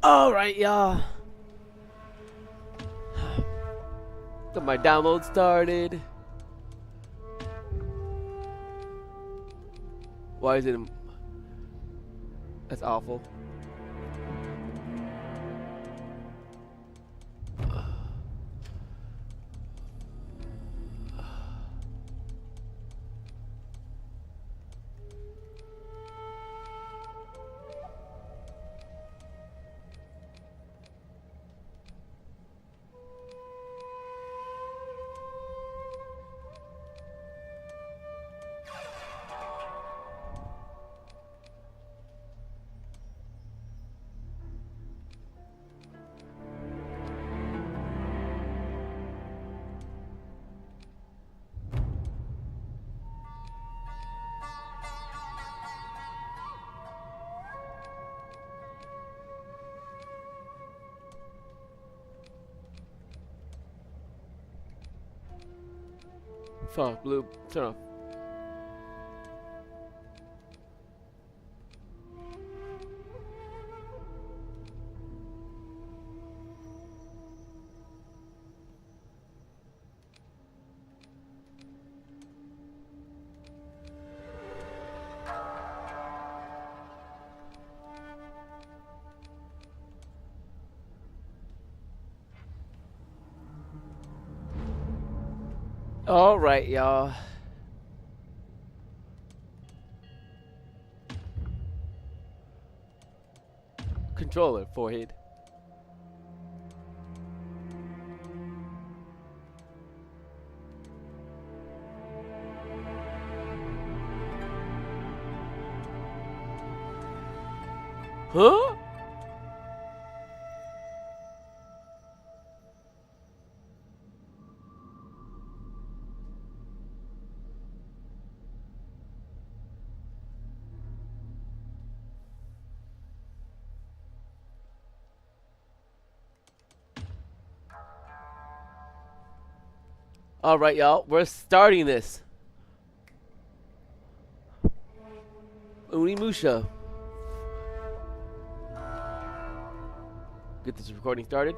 Alright, y'all. Got my download started. Why is it? That's awful. Fuck, blue, turn off. All right, y'all. Controller, forehead. Huh? All right, y'all. We're starting this. Onimusha. Get this recording started.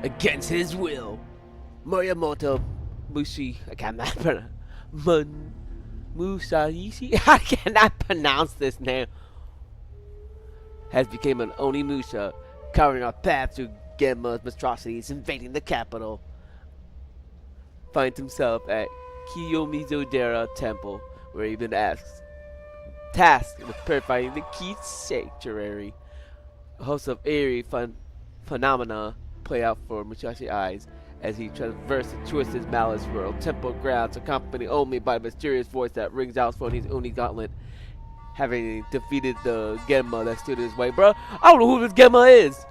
Against his will, Morimoto Mushi. I cannot pronounce. Musaishi. I cannot pronounce this name. Has become an Onimusha, covering our path through Genma's monstrosities, invading the capital. Finds himself at Kiyomizu-dera Temple, where he's been tasked with purifying the key sanctuary. A host of eerie phenomena play out for Musashi's eyes as he traverses the twisted malice world. Temple grounds, accompanied only by a mysterious voice that rings out from his Oni gauntlet. Having defeated the Genma that stood in his way. Bro, I don't know who this Genma is.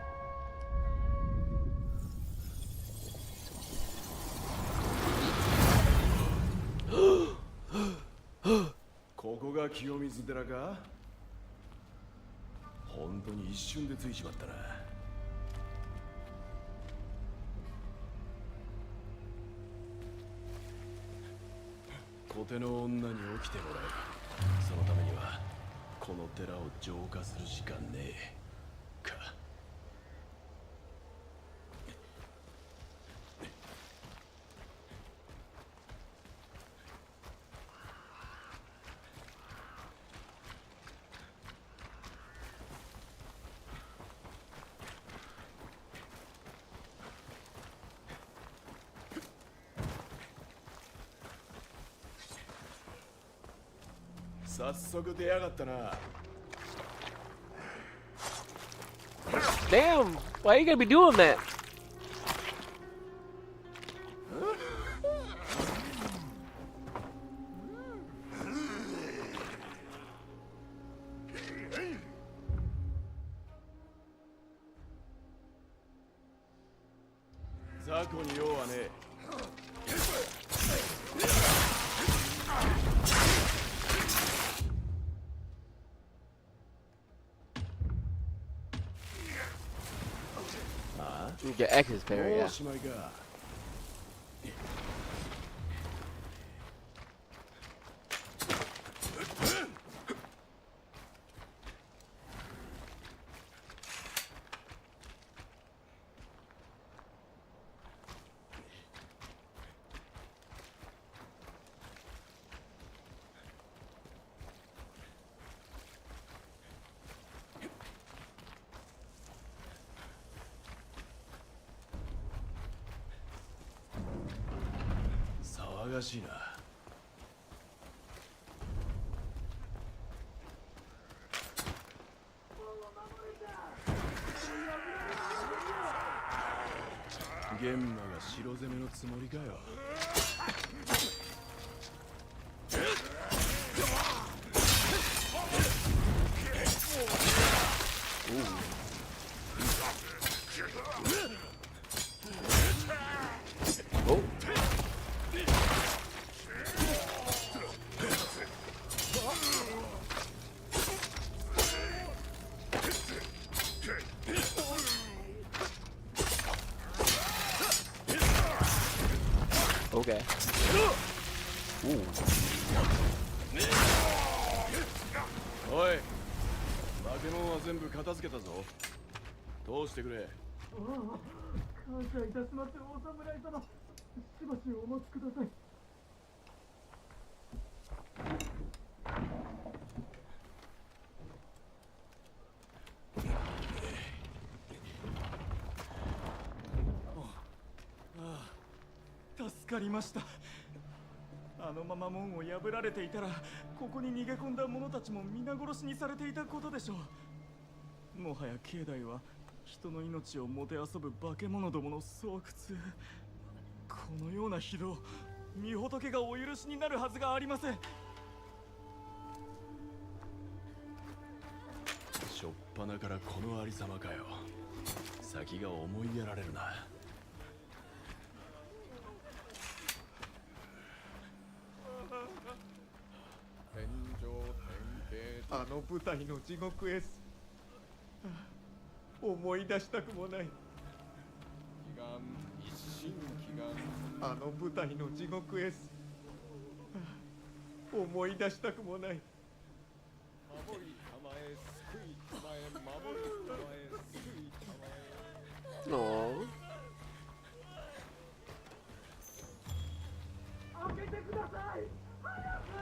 Damn, why are you gonna be doing that? You get X's parry, yeah. 騒がしいな。玄馬が城攻めのつもりかよ。Okay. Ooh. おい、化け物は全部片付けたぞ。通してくれ。感謝いたします、お侍様。しばしお待ちください。助かりました。あのまま門を破られていたら、ここに逃げ込んだ者たちも皆殺しにされていたことでしょう。もはや境内は人の命をもてあそぶ化け物どもの巣窟。このような非道、御仏がお許しになるはずがありません。しょっぱなからこのありさまかよ。先が思いやられるな。あの舞台の地獄絵図、思い出したくもない。あの舞台の地獄絵図、思い出したくもない。守りたまえ救いたまえ、守りたまえ救いたまえ。開けてください、早く。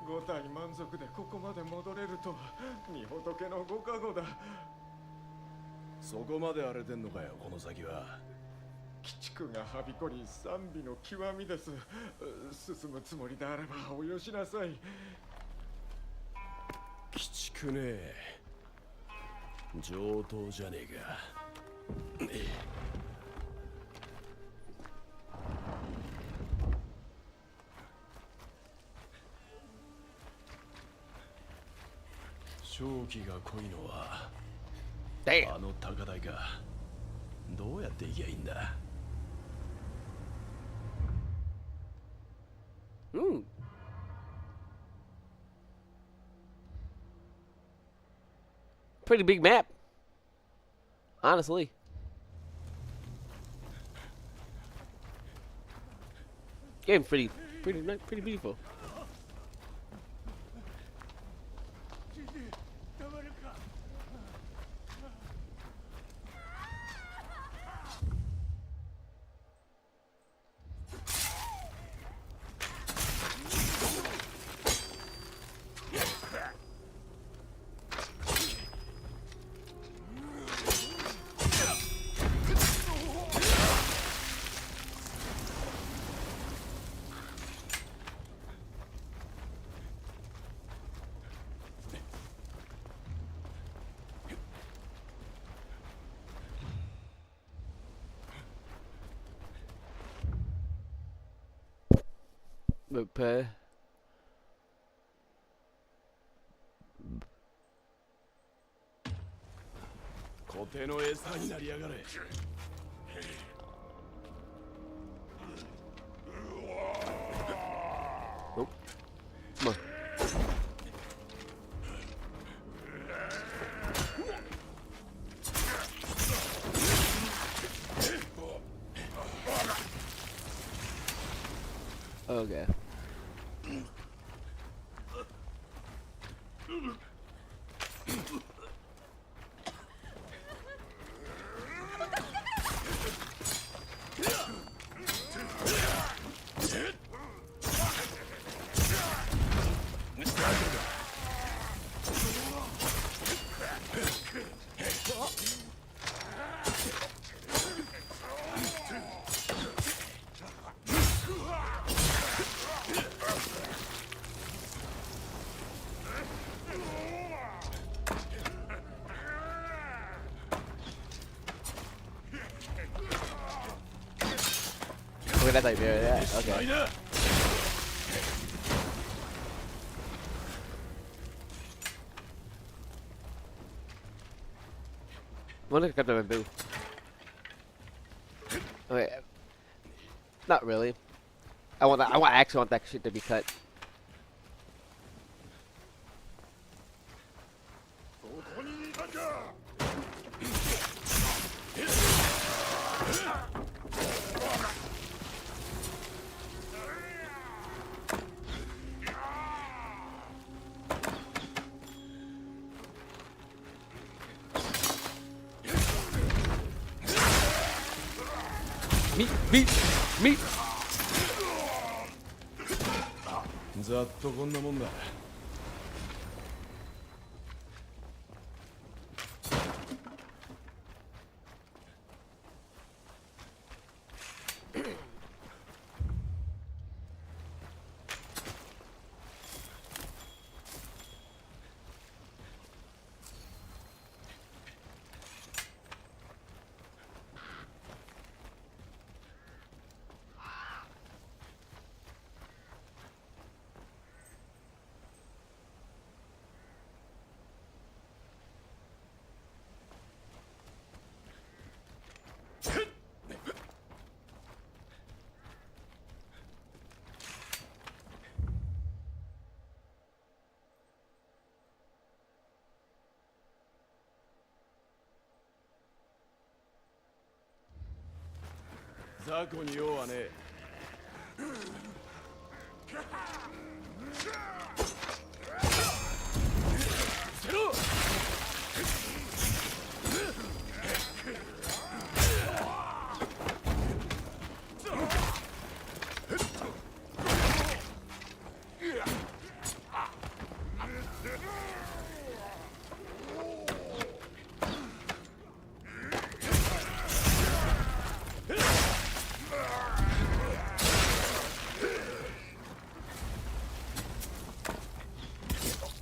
五体満足でここまで戻れるとは、御仏のご加護だ。そこまで荒れてんのかよ、この先は。鬼畜がはびこり、賛美の極みです。進むつもりであればおよしなさい。鬼畜ねえ。上等じゃねえか。勝機が濃いのは Damn. あの高台か。どうやって行きゃいいんだ。Hmm. Pretty big map. Honestly. Game pretty beautiful. Repair. Kote no esaになりやがれ。Oh. Come on. Okay. Okay, that's how you mirror that. Okay. Wonder if I got the bamboo. Okay. Not really. I actually want that shit to be cut. Meat! ざっとこんなもんだ。雑魚に用はねえ。せろ。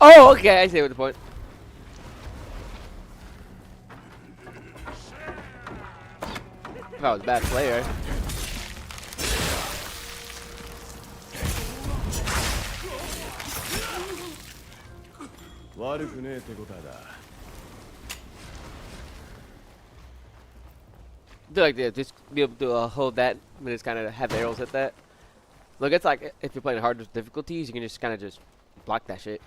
Oh, okay, I see what the point. If I was a bad player. Do like to just be able to hold that and just kind of have arrows hit that. Look, it's like if you're playing hard difficulties, you can just kind of just block that shit.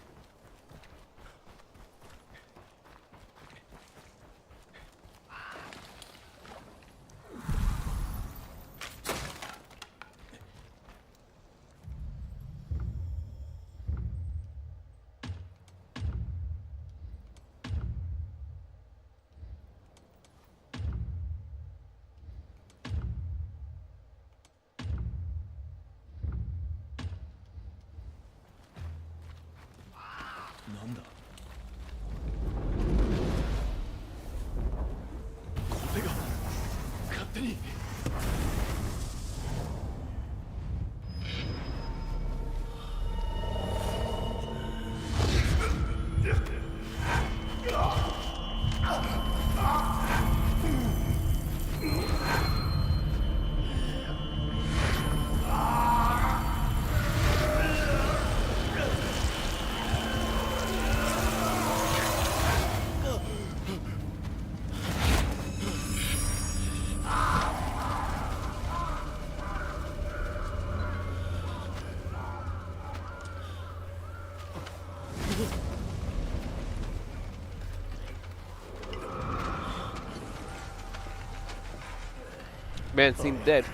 Man seemed dead.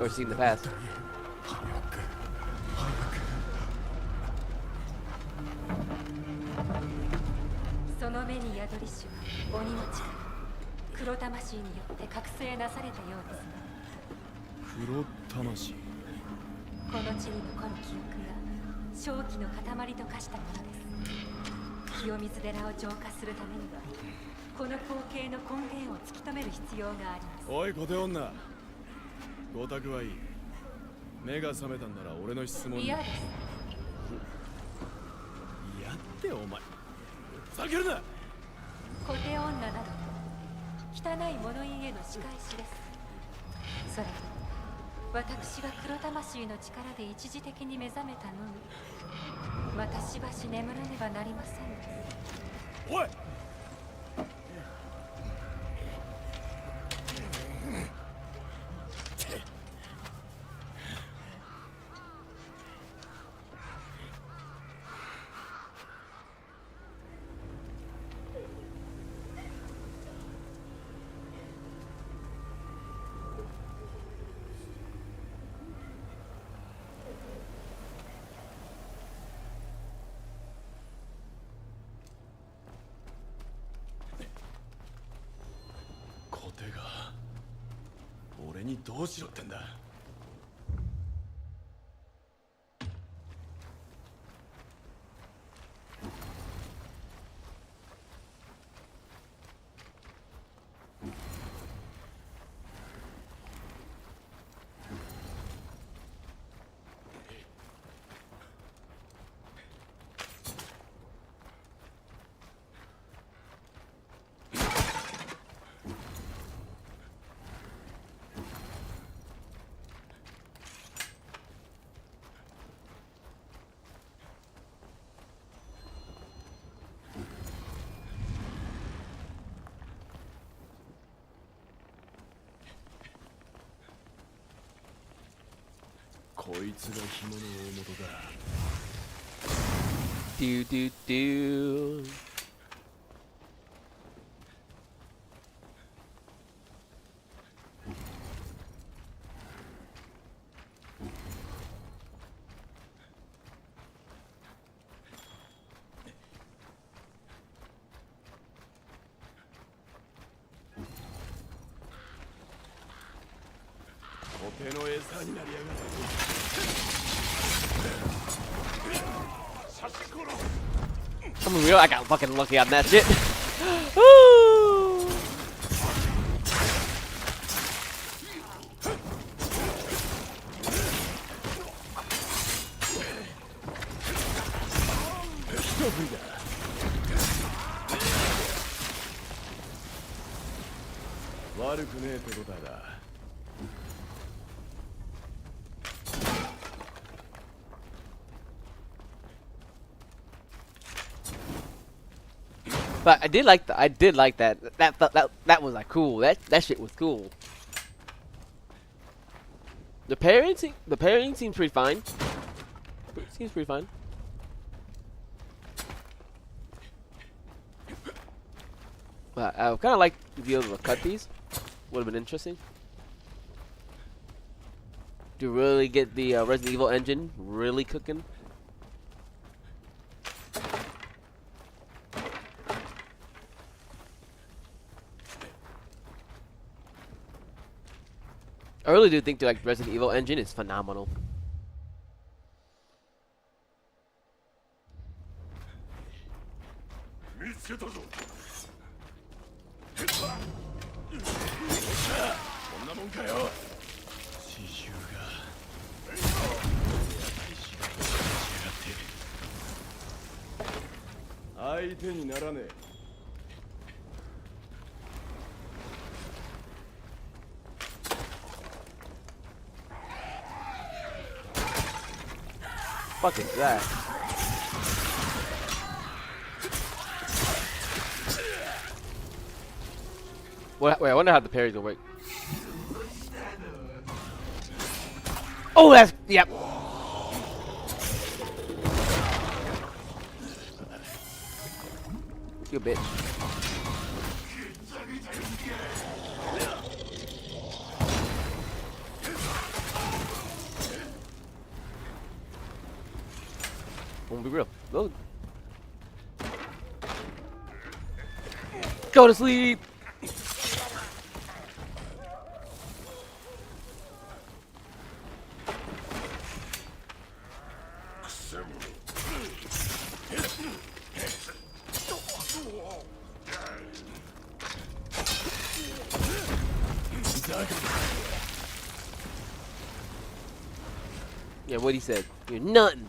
Or seen the past. その目に宿りしは鬼の力、黒魂によって覚醒なされたようです。黒魂。この地に残る記憶が正気の塊と化したものです。清水寺を浄化するためにはこの光景の根源を突き止める必要があります。おい小手女、ごたくはいい。目が覚めたんなら俺の質問に。嫌です。嫌ってお前。ふざけるな。小手女など汚い物言いへの仕返しです。それに私は黒魂の力で一時的に目覚めたのに、またしばし眠らねばなりません。おい、コテが俺にどうしろってんだ。こいつが紐の大元だ。Do do do. コテの餌になりやがる。I'm real. I got fucking lucky on that shit. Woo!悪くねえって答えだ。But I did like that. That was like cool. That shit was cool. The pairing seems pretty fine. Seems pretty fine. But I kind of like to be able to cut these. Would have been interesting. To really get the Resident Evil engine really cooking. I really do think the Resident Evil engine is phenomenal. Fuck is that? Wait, I wonder how the parries will work. Oh, that's yep. You bitch. Won't be real. Go to sleep. Yeah, what he said. You're nothing.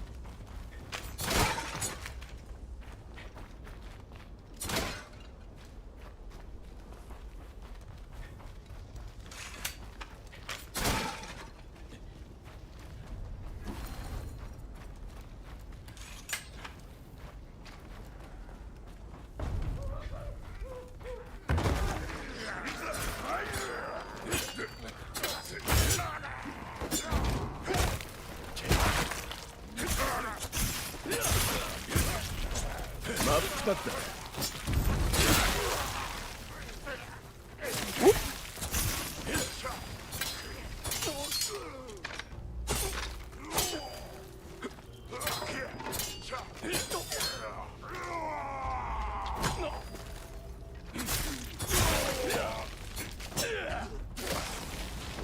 かった。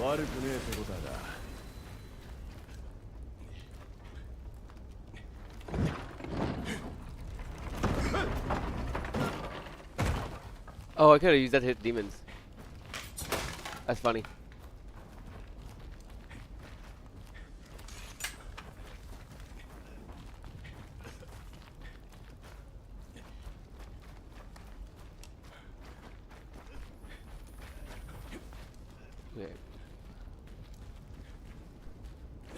悪くねえ手応えだ。Oh, I could have used that to hit demons. That's funny. Okay.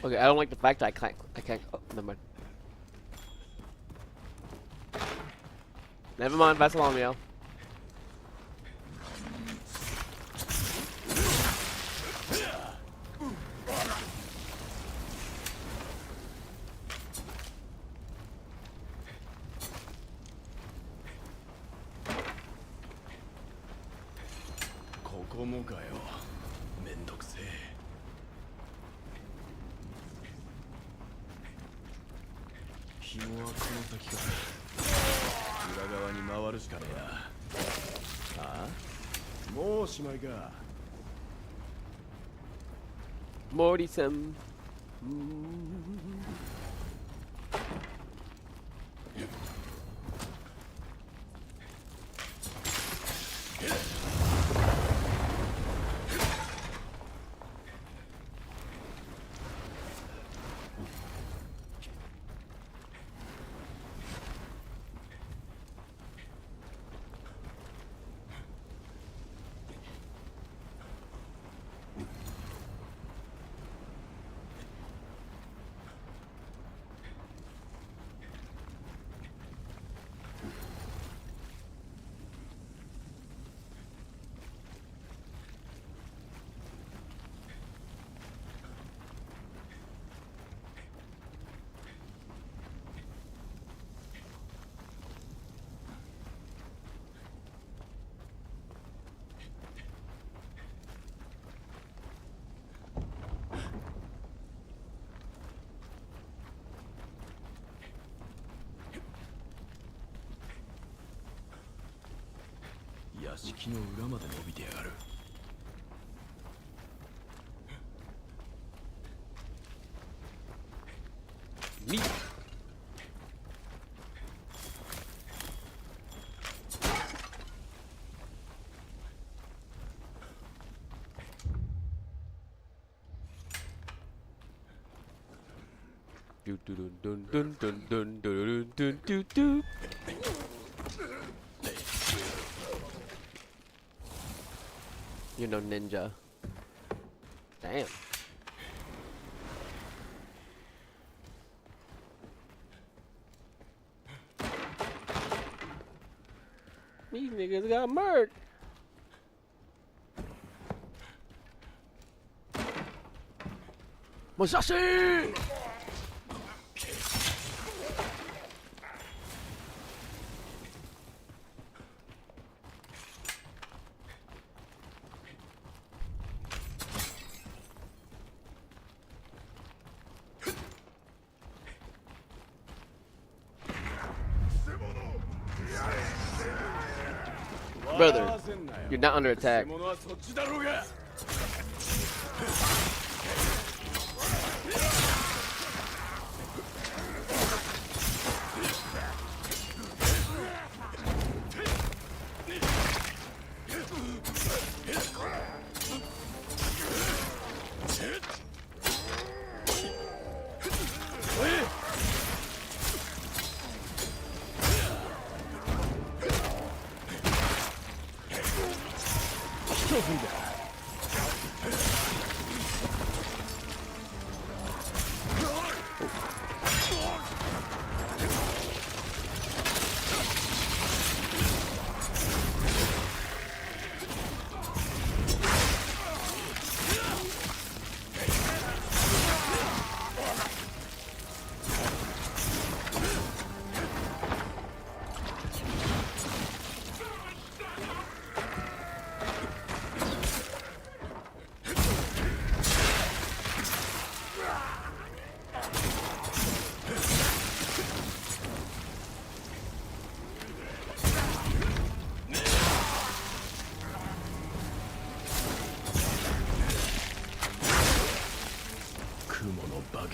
Okay, I don't like the fact that I can't, oh, never mind. Never mind, Bartholomew. Morty-san. Me. Do do dun dun dun dun dun dun dun dun. You're no ninja. Damn. These niggas got murdered. Musashi! Brother, you're not under attack.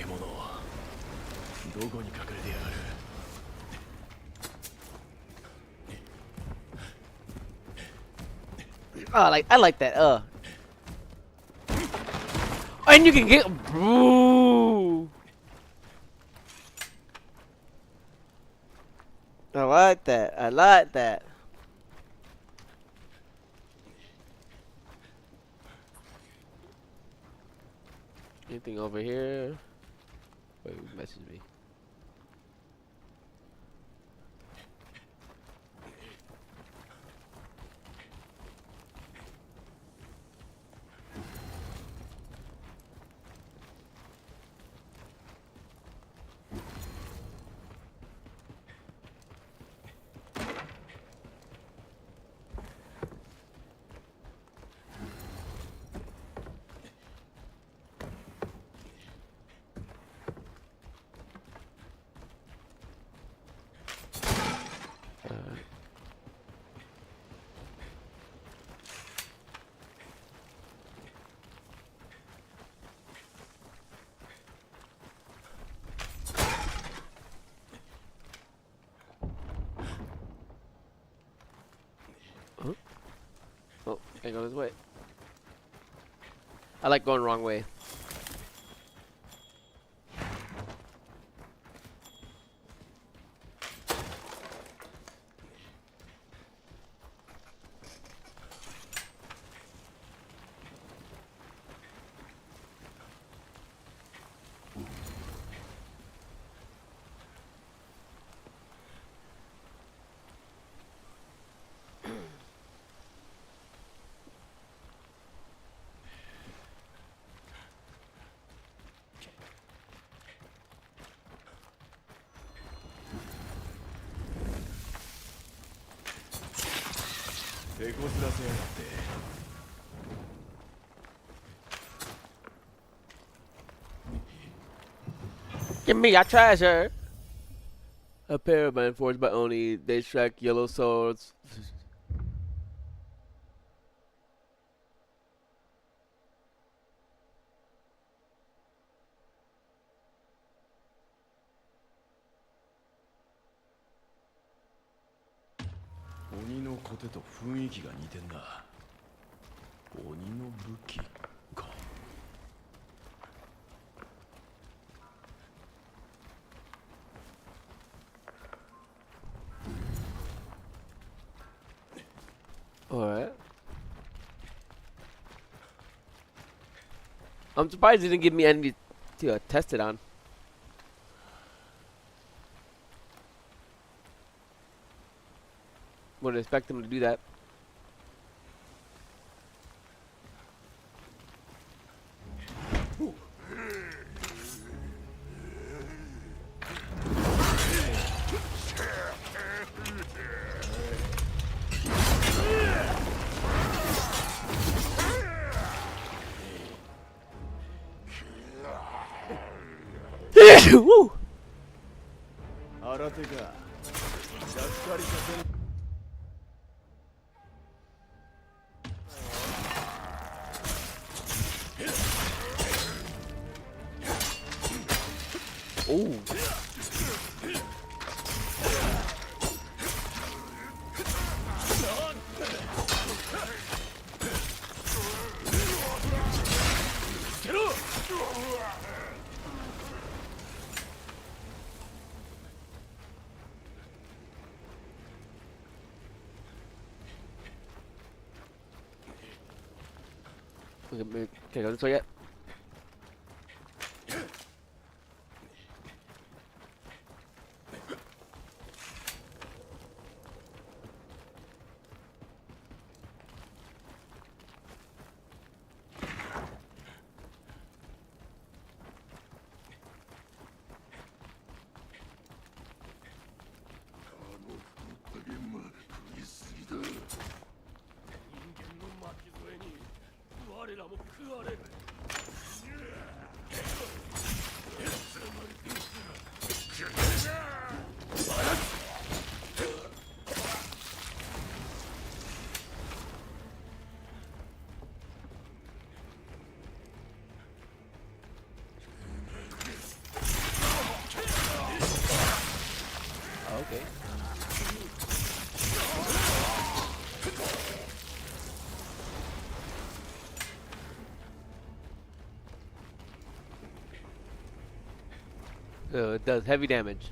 物どこに隠れてやがる。 Oh, I like that. And you can get. Ooh. I like that. I like that. Anything over here? Wait, who messaged me? Huh? Oh, I go this way. I like going the wrong way. Give me your treasure! A pair of men forged by Oni. They strike yellow swords. Oniのコテと雰囲気が似てんな。鬼の武器か。Alright. I'm surprised he didn't give me any to test it on. Wouldn't expect him to do that. Woo! 新手ががっかりさせん。Oh. Okay, go this way yet? It does heavy damage.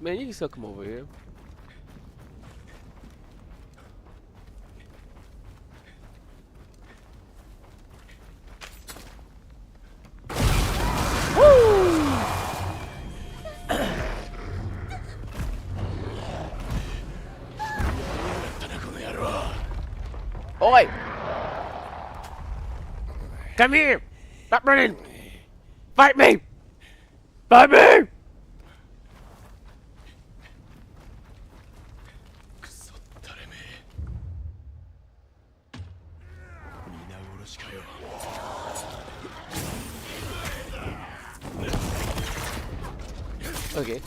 Man, you can still come over here. Oi! Come here! Stop running! Fight me! Fight me! Okay.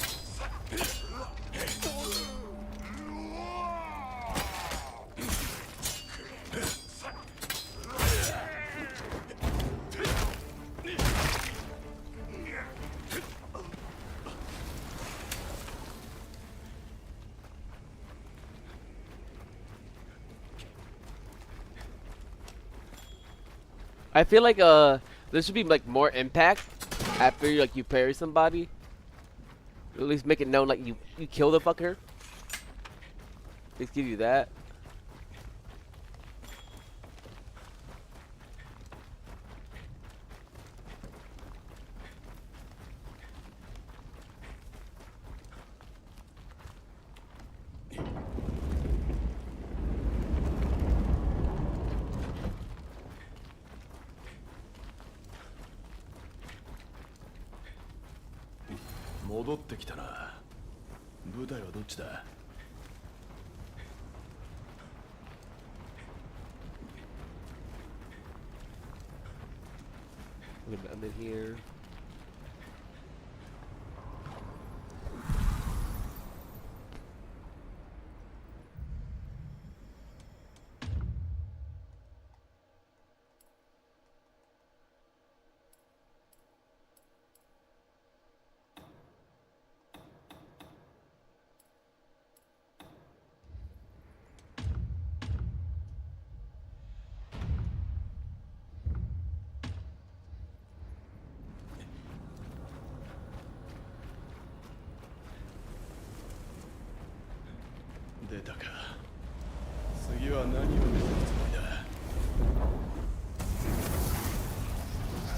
I feel like there should be like more impact after you parry somebody. At least make it known like you kill the fucker. Let's give you that. I'm in here.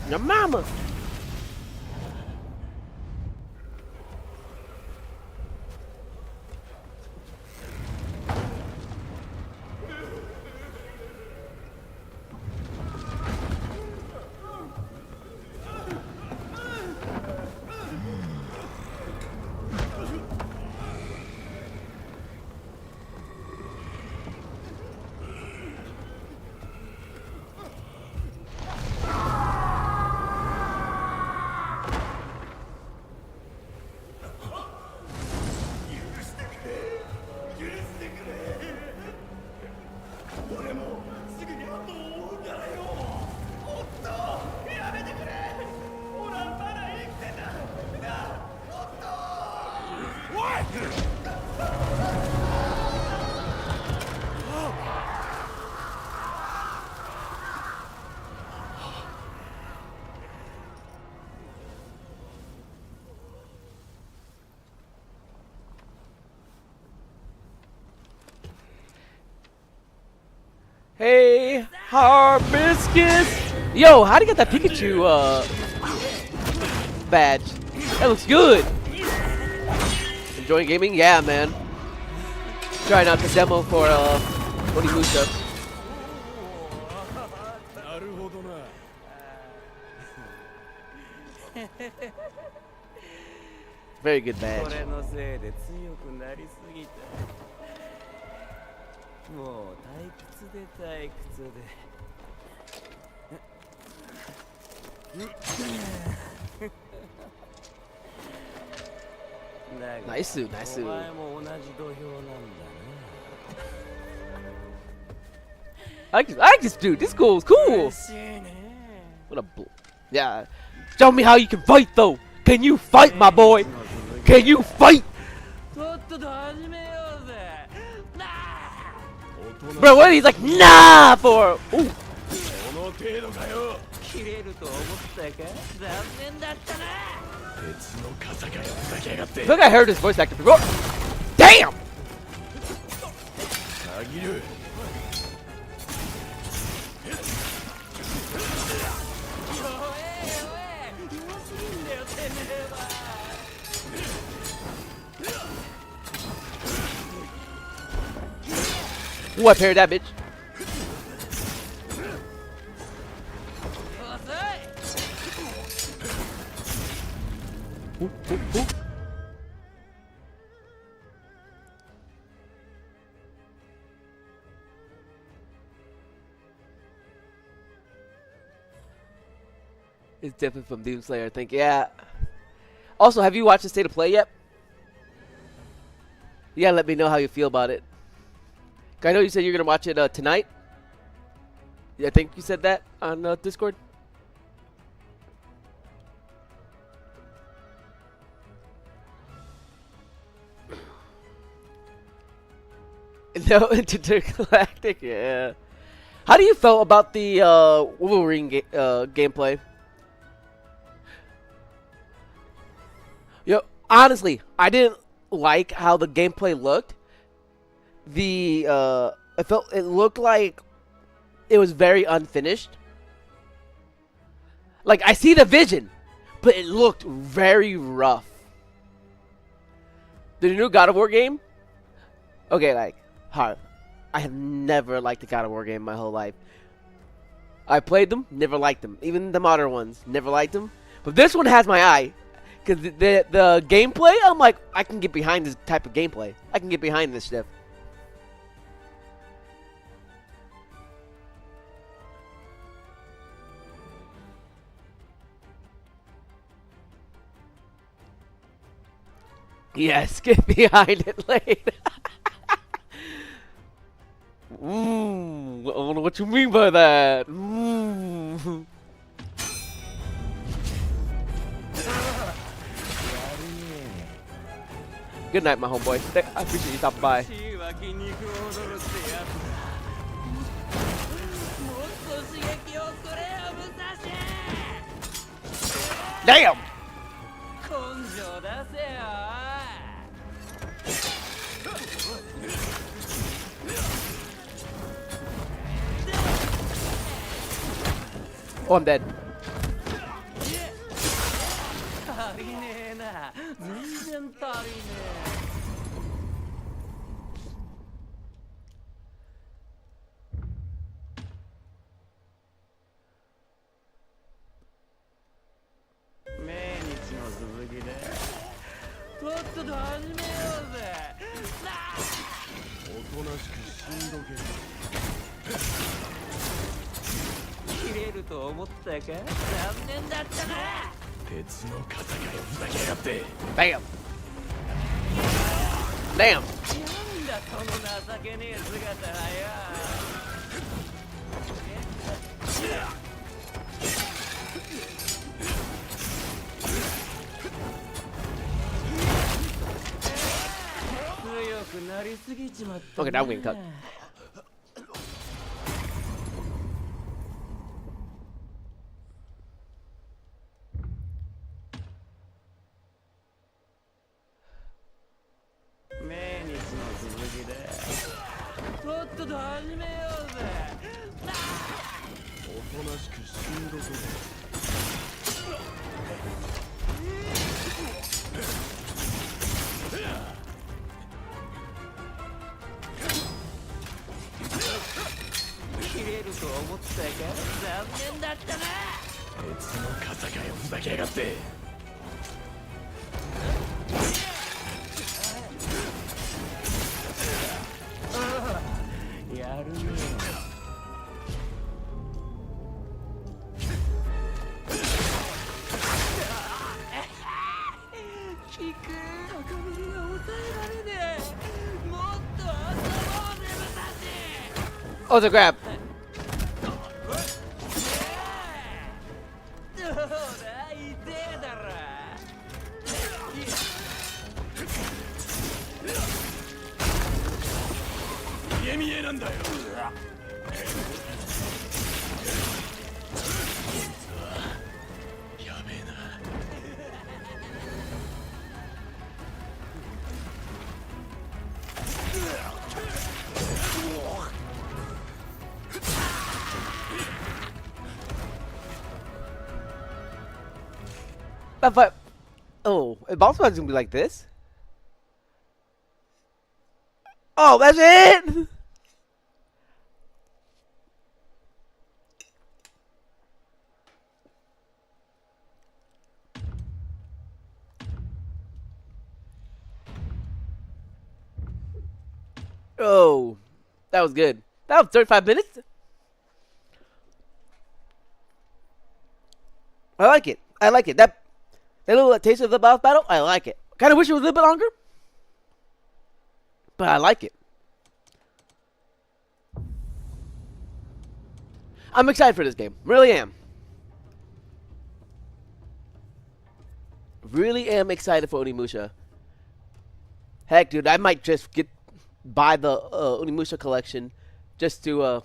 Your mama! Hey, Hibiscus! Yo, how'd you get that Pikachu badge? That looks good. Enjoying gaming? Yeah, man. Trying out the demo for Onimusha. Very good badge. Nice suit, nice suit. I like this dude. This goal is cool. What a yeah. Show me how you can fight though. Can you fight, my boy? Can you fight? とっとと始めようぜなあ Bro, what? He's like, nah, for. Ooh. この程度かよ。切れると思ったか残念だったな鉄の傘かよ、ふざけやがって。 I think I heard his voice actor before. Damn! たぎる。弱すぎんだよてめえは Ooh, I parried that bitch. 遅い Ooh, ooh, ooh. It's different from Doomslayer, I think. Yeah. Also, have you watched the State of Play yet? You gotta let me know how you feel about it. I know you said you're gonna watch it tonight. Yeah, I think you said that on Discord. No, intergalactic. Yeah. How do you feel about the Wolverine gameplay? Yo, honestly, I didn't like how the gameplay looked. It looked like it was very unfinished. Like, I see the vision, but it looked very rough. The new God of War game? Okay, like, hard. I have never liked the God of War game my whole life. I played them, never liked them. Even the modern ones, never liked them. But this one has my eye. Because the gameplay, I'm like, I can get behind this type of gameplay. I can get behind this stuff. Yes, get behind it later. I don't know what you mean by that. Good night, my homeboy. I appreciate you stopping by. 血は筋肉を踊るってやつだもっと刺激をくれよ武蔵 Damn! 根性出せよ Oh, I'm dead. 足りねえな全然足りねえ命日の続きでとっとと始めようぜなあおとなしく死んどけ。切れると思ったか残念だったな鉄の傘かよ、ふざけやがって。 Damn. Damn. なんだその情けねえ姿はよ強くなりすぎちまった Okay, now we can cut. 命日の続きでとっとと始めようぜなあおとなしく死んどけ。切れると思ったか残念だったな鉄の傘かよ、ふざけやがって。やるね聞く高みが抑えられねえもっと遊ぼうぜ武蔵 Oh, it's a grab. どうだ痛えだろ I thought, oh, boss fight is gonna be like this. Oh, that's it. Oh, that was good. That was 35 minutes. I like it. I like it. That little taste of the boss battle, I like it. Kind of wish it was a little bit longer, but I like it. I'm excited for this game. Really am. Really am excited for Onimusha. Heck, dude, I might just buy the Onimusha collection just to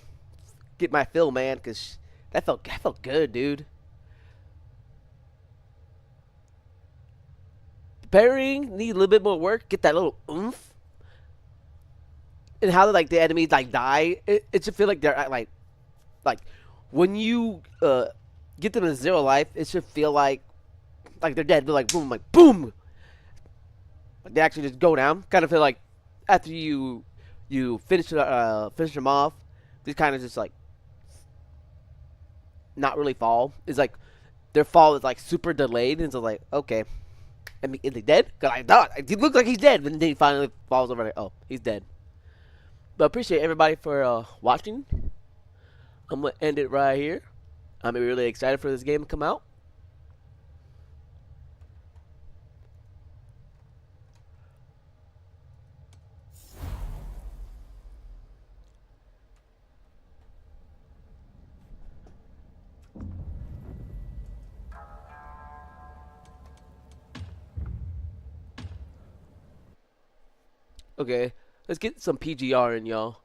get my fill, man, because that felt good, dude. Parrying need a little bit more work. Get that little oomph. And how like the enemies like die, it should feel like they're like when you get them to 0 life, it should feel like they're dead, but like boom, like they actually just go down. Kind of feel like after you finish them off, they kind of just like not really fall. It's like their fall is like super delayed, and so like okay, I mean, is he dead? Cause I thought he looked like he's dead, but then he finally falls over. Like, oh, he's dead. But appreciate everybody for watching. I'm gonna end it right here. I'm really excited for this game to come out. Okay, let's get some PGR in, y'all.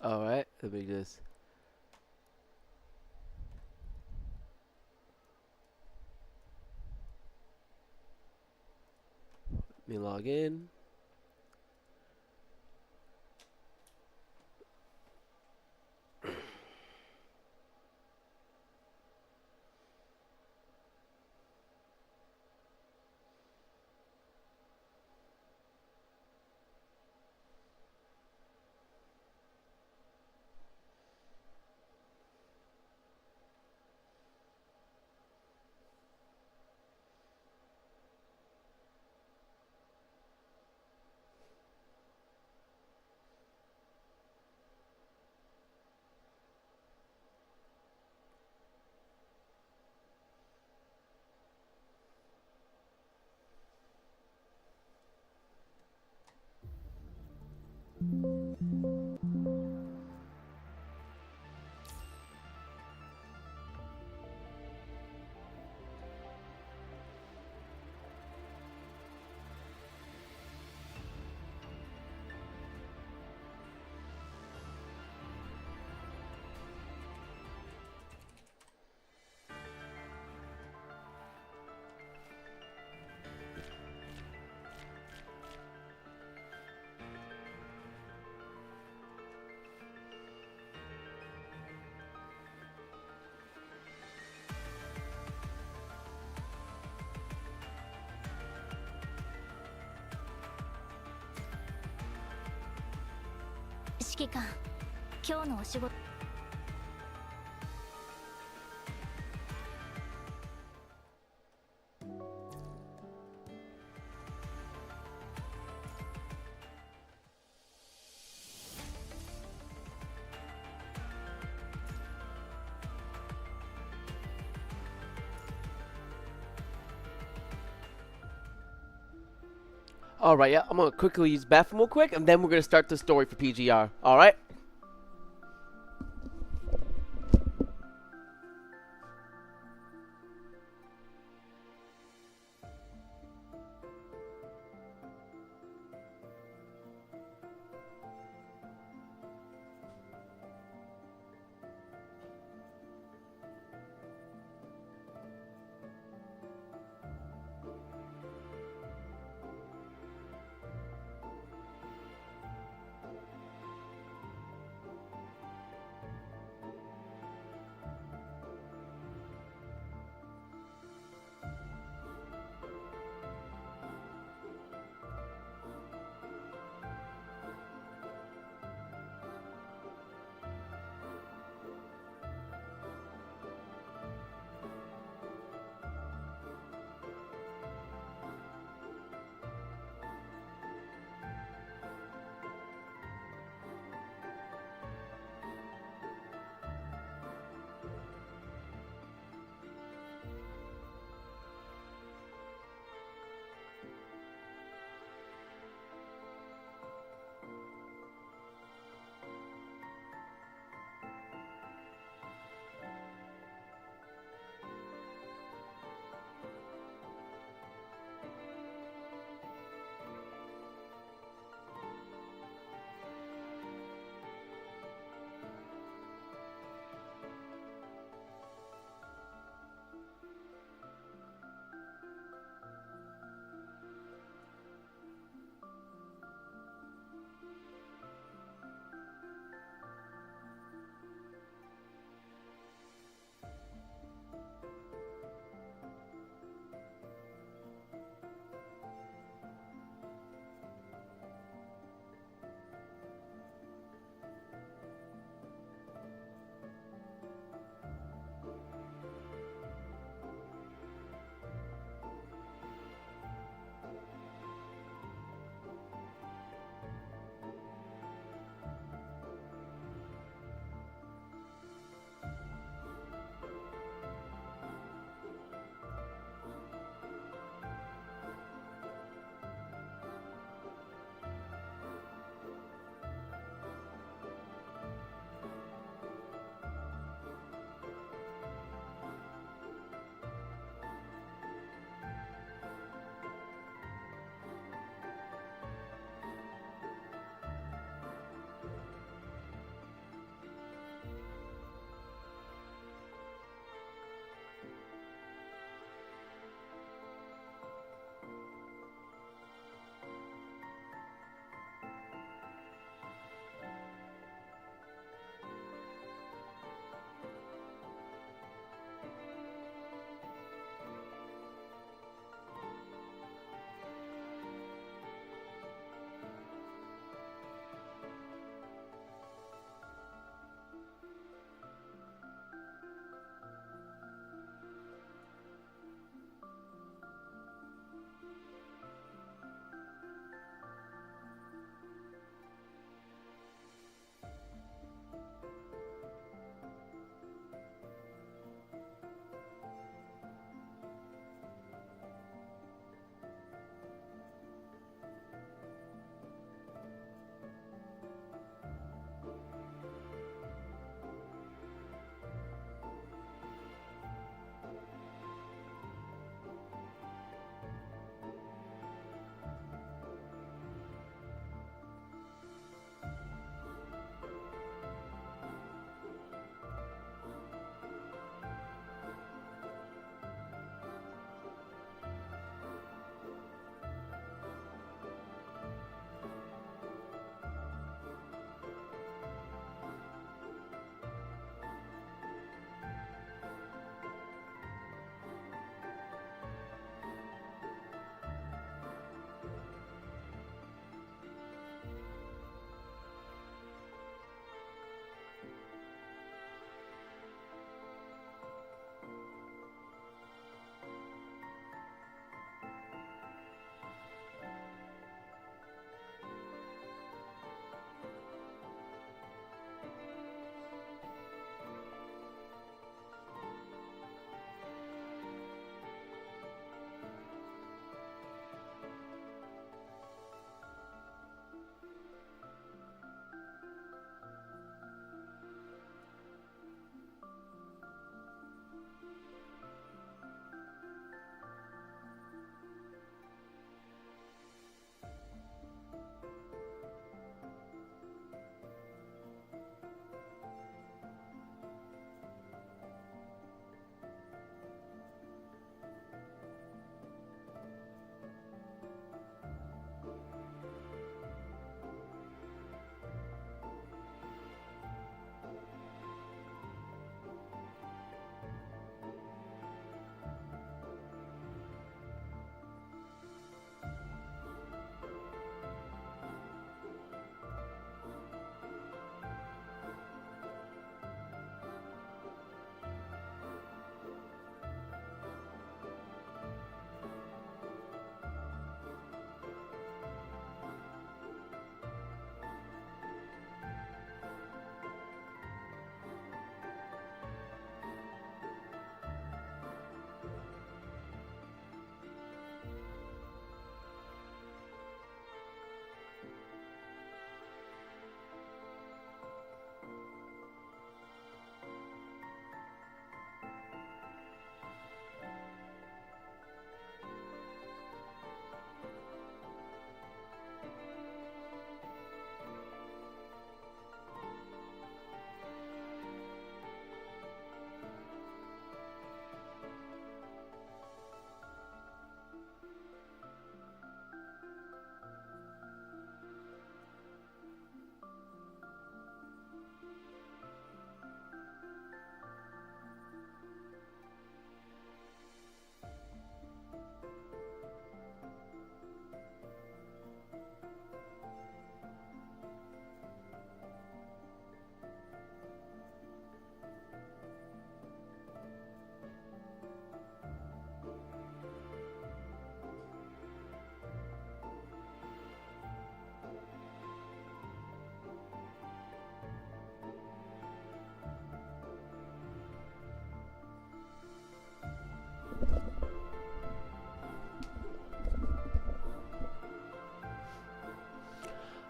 Alright, let me just... Let me log in. Alright, yeah, I'm gonna quickly use bathroom real quick, and then we're gonna start the story for PGR. Alright?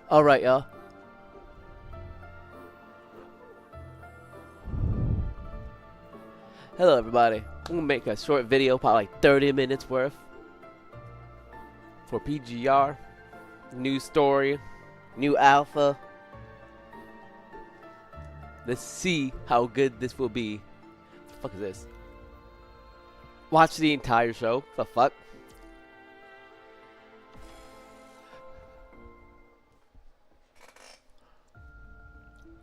Alright, y'all. Hello, everybody. I'm gonna make a short video, probably like 30 minutes worth. For PGR. New story. New alpha. Let's see how good this will be. What the fuck is this? Watch the entire show. What the fuck?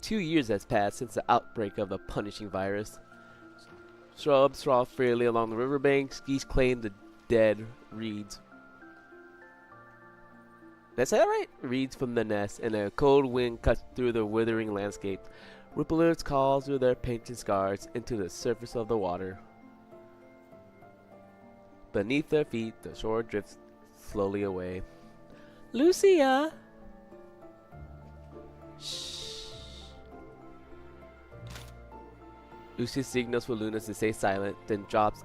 Two years has passed since the outbreak of the punishing virus. Shrubs sprawl freely along the riverbanks. Geese claim the dead reeds. Did I say that right? Reeds from the nest, and a cold wind cuts through the withering landscape. Ripplers call through their painted scars into the surface of the water. Beneath their feet, the shore drifts slowly away. Lucia! Shh. Lucia signals for Luna to stay silent, then drops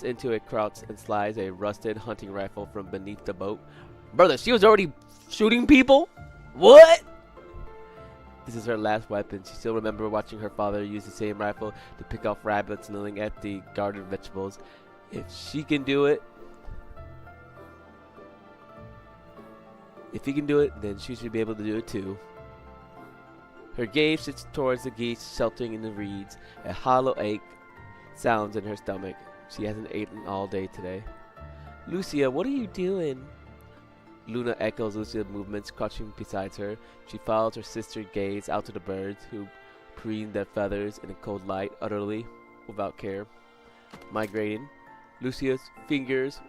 into a crouch and slides a rusted hunting rifle from beneath the boat. Brother, she was already shooting people? What? This is her last weapon. She still remembers watching her father use the same rifle to pick off rabbits kneeling at the garden vegetables. If she can do it, then she should be able to do it too. Her gaze shifts towards the geese sheltering in the reeds. A hollow ache sounds in her stomach. She hasn't eaten all day today. Lucia, what are you doing? Luna echoes Lucia's movements, crouching beside her. She follows her sister's gaze out to the birds, who preen their feathers in the cold light, utterly without care. Migrating, Lucia's fingers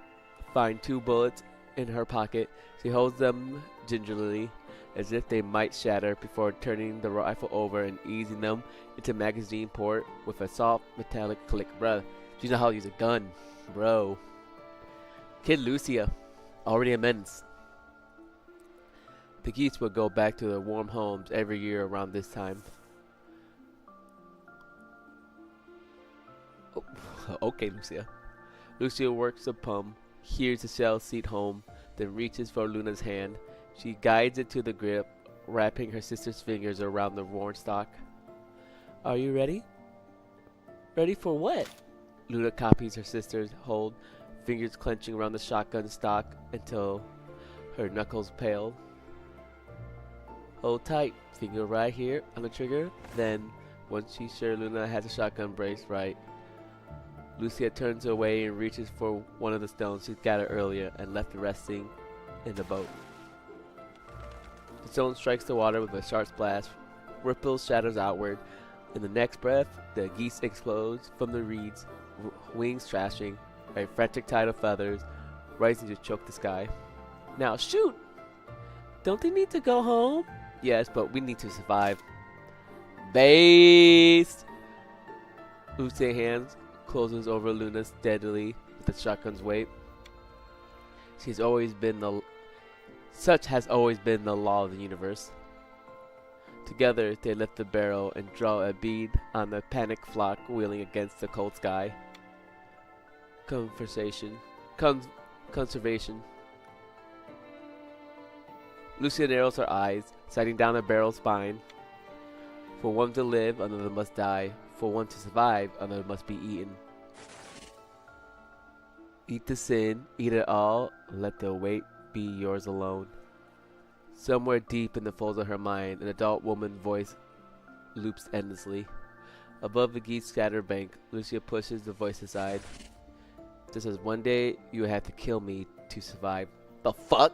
find two bullets in her pocket. She holds them gingerly, as if they might shatter, before turning the rifle over and easing them into magazine port with a soft metallic click. Bruh, she knows how to use a gun, bro. Kid Lucia, already immense. The geese will go back to their warm homes every year around this time. Oh, okay, Lucia. Lucia works the pump, hears the shell seat home, then reaches for Luna's hand. She guides it to the grip, wrapping her sister's fingers around the worn stock. Are you ready? Ready for what? Luna copies her sister's hold, fingers clenching around the shotgun stock until her knuckles pale. Hold tight, finger right here on the trigger. Then, once she's sure Luna has the shotgun braced right, Lucia turns away and reaches for one of the stones she's gathered earlier and left resting in the boat. The stone strikes the water with a sharp splash, ripples shatters outward. In the next breath, the geese explodes from the reeds, wings trashing, a frantic tide of feathers rising to choke the sky. Now shoot! Don't they need to go home? Yes, but we need to survive. Based! Lucia's hands closes over Luna steadily with the shotgun's weight. Such has always been the law of the universe. Together, they lift the barrel and draw a bead on the panicked flock wheeling against the cold sky. Conservation. Lucia narrows her eyes, sighting down the barrel's spine. For one to live, another must die. For one to survive, another must be eaten. Eat the sin, eat it all, let the weight be yours alone. Somewhere deep in the folds of her mind, an adult woman's voice loops endlessly. Above the geese scattered bank, Lucia pushes the voice aside. Just as one day you have to kill me to survive. The fuck?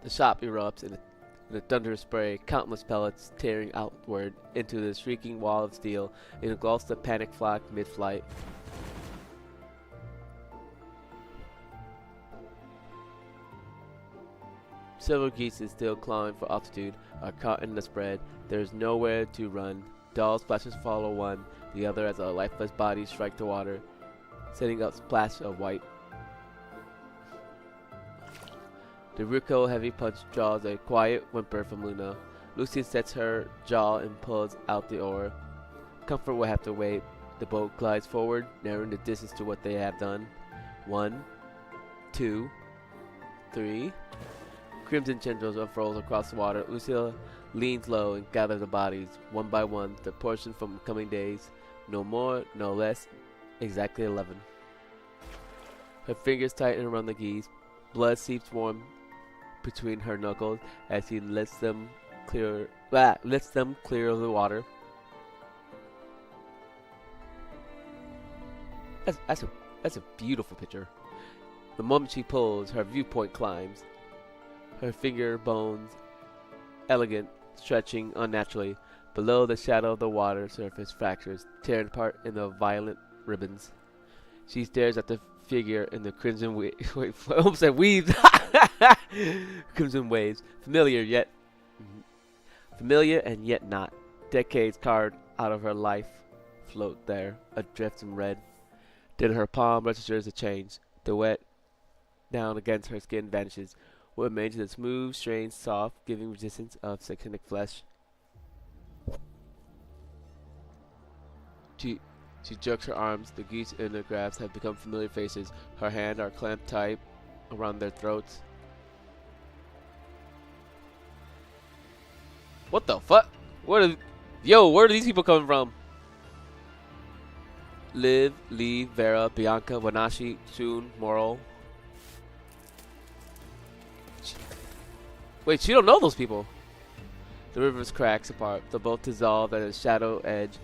The shop erupts in a thunderous spray, countless pellets tearing outward into the shrieking wall of steel. It engulfs the panicked flock mid-flight. Several geese still clawing for altitude are caught in the spread. There is nowhere to run. Dull splashes follow one, the other as a lifeless body strike the water, setting up splash of white. The Rico heavy punch draws a quiet whimper from Luna. Lucia sets her jaw and pulls out the oar. Comfort will have to wait. The boat glides forward, narrowing the distance to what they have done. 1, 2, 3. crimson tendrils unfurls across the water. Ursula leans low and gathers the bodies, one by one, the portion from coming days. No more, no less, exactly 11. Her fingers tighten around the geese. Blood seeps warm between her knuckles as he lets them clear of the water. That's a beautiful picture. The moment she pulls, her viewpoint climbs. Her finger bones, elegant, stretching unnaturally. Below, the shadow of the water surface fractures, tearing apart into violent ribbons. She stares at the figure in the crimson weaves. Crimson waves, familiar and yet not. Decades carved out of her life float there, adrift in red. Then her palm registers a change. The wet down against her skin vanishes. What remains is a smooth, strange, soft, giving resistance of satanic flesh. She jerks her arms. The geese in her grasp have become familiar faces. Her hands are clamped tight around their throats. What the fuck? Where are these people coming from? Liv, Lee, Vera, Bianca, Wanashi, Shun, Moral. Wait, she don't know those people. The rivers cracks apart. They both dissolve at a shadow edge.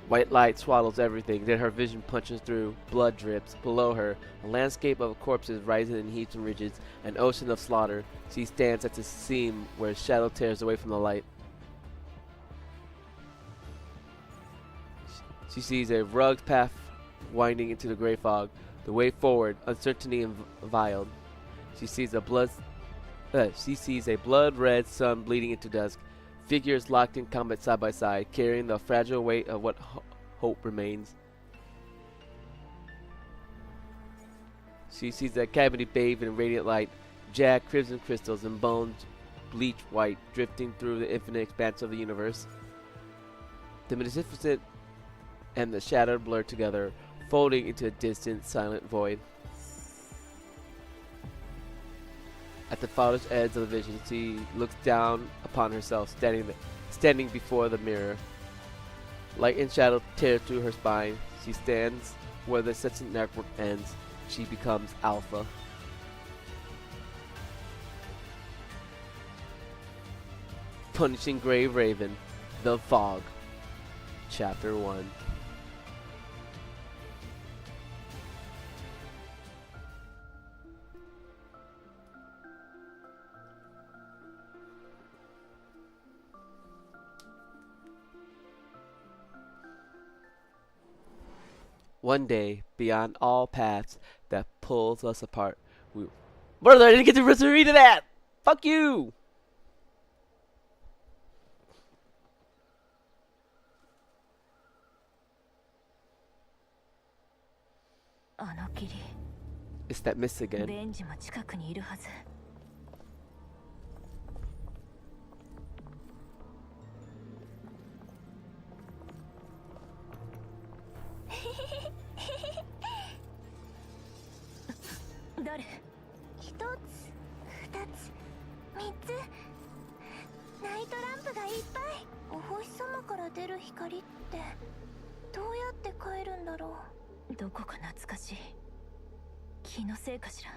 White light swallows everything. Then her vision punches through. Blood drips. Below her, a landscape of corpses rising in heaps and ridges. An ocean of slaughter. She stands at the seam where shadow tears away from the light. She sees a rugged path winding into the gray fog. The way forward, uncertainty and veiled. She sees a blood-red sun bleeding into dusk. Figures locked in combat side by side, carrying the fragile weight of what hope remains. She sees the cavity bathed in radiant light, jagged crimson crystals and bones bleached white, drifting through the infinite expanse of the universe. The magnificent and the shattered blur together, folding into a distant, silent void. At the farthest edge of the vision, she looks down upon herself, standing before the mirror. Light and shadow tear through her spine. She stands where the sentient network ends. She becomes Alpha. Punishing Grave Raven, The Fog, Chapter 1. One day, beyond all paths that pulls us apart, Brother, I didn't get to read that! Fuck you! It's that mist again. ベンジも近くにいるはず。どれ？一つ、二つ、三つ。ナイトランプがいっぱい。お星様から出る光ってどうやって帰るんだろう。どこか懐かしい。気のせいかしら。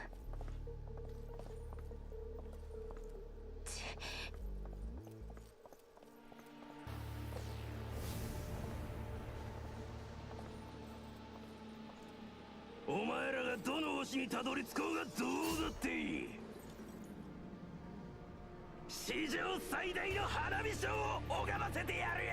お前らがどの星にたどり着こうがどうだっていい。史上最大の花火ショーを拝ませてやるよ。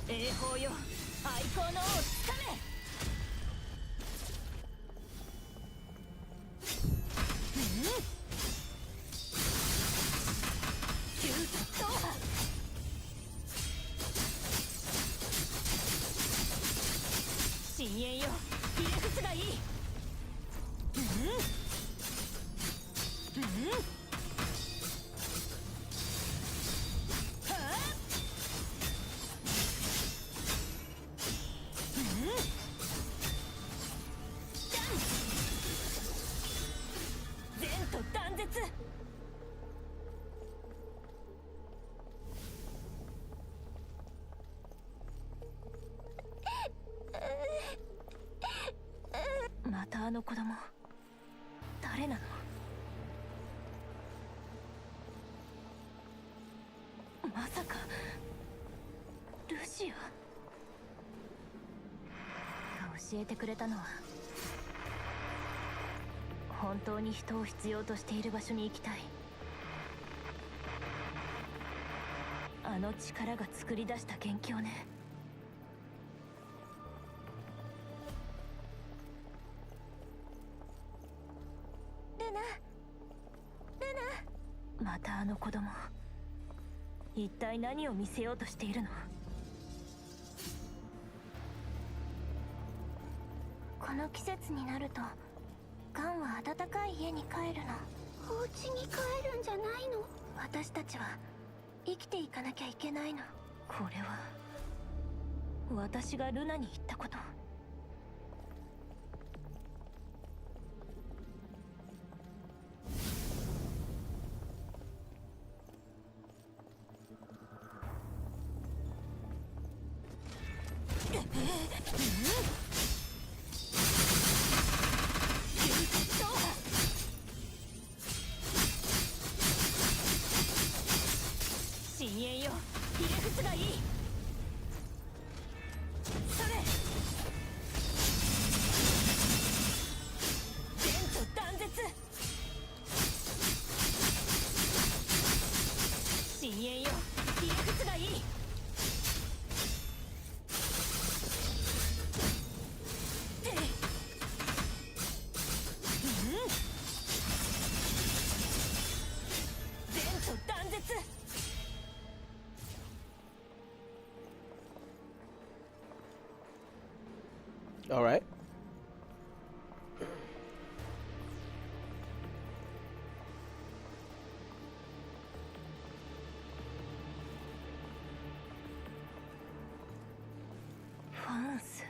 栄宝よ、最高の王をつかめ。急速踏破。深淵よ、ひれ伏すがいい。前途断絶。またあの子供、誰なの？まさかルシア？教えてくれたのは、本当に人を必要としている場所に行きたい。あの力が作り出した元凶ね。またあの子供、一体何を見せようとしているの？この季節になるとガンは暖かい家に帰るの。お家に帰るんじゃないの？私たちは生きていかなきゃいけないの。これは私がルナに言ったこと。深淵よ、ひれ伏すがいい。それ。前途断絶。深淵よ、ひれ伏すがいい。前途断絶。All right. France.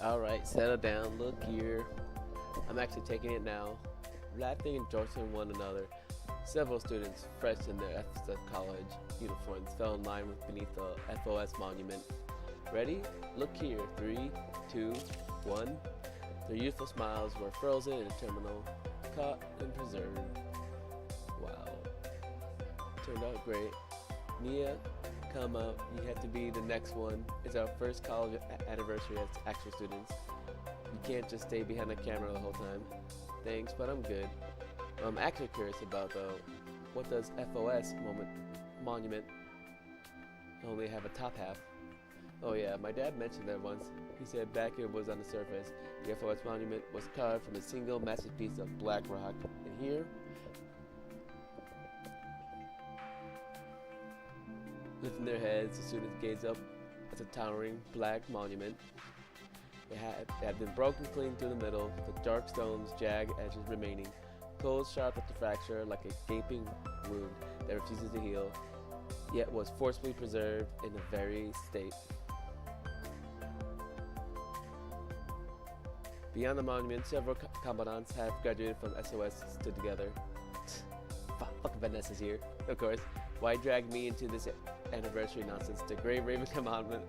All right, settle down. Look here. I'm actually taking it now. Laughing and joking one another. Several students, fresh in their college uniforms, fell in line beneath the FOS monument. Ready? Look here. 3, 2, 1. Their youthful smiles were frozen in a terminal, caught and preserved. Wow. Turned out great. Nia, come up. You have to be the next one. It's our first college anniversary as actual students. You can't just stay behind the camera the whole time. Thanks, but I'm good. I'm actually curious about though, what does FOS monument only have a top half? Oh yeah, my dad mentioned that once. He said back it was on the surface. The FOS monument was carved from a single massive piece of black rock. And here, lifting their heads, the students gaze up at the towering black monument. It had been broken clean through the middle, the dark stones, jagged edges remaining. closed sharp at the fracture like a gaping wound that refuses to heal, yet was forcibly preserved in a very state. Beyond the monument, several commandants have graduated from SOS stood together. Fucking Vanessa's here, of course. Why drag me into this anniversary nonsense? The Grey Raven Commandant,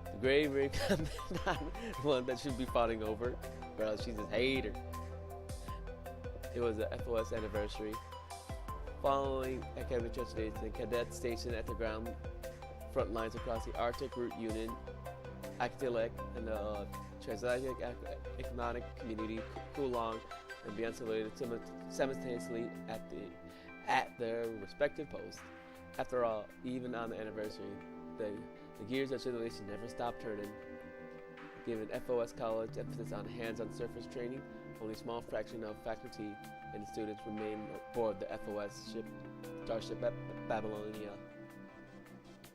the Grey Raven Commandant, one that should be fighting over. Bro, she's a hater. It was the FOS anniversary. Following academic church days, the cadets stationed at the ground front lines across the Arctic Route Union, Aktilek, and the Transatlantic Economic Community, Kulong, and beyond celebrated simultaneously at their respective posts. After all, even on the anniversary, the gears of civilization never stopped turning. Given FOS College emphasis on hands-on surface training, only a small fraction of faculty and students remain aboard the FOS starship Babylonia.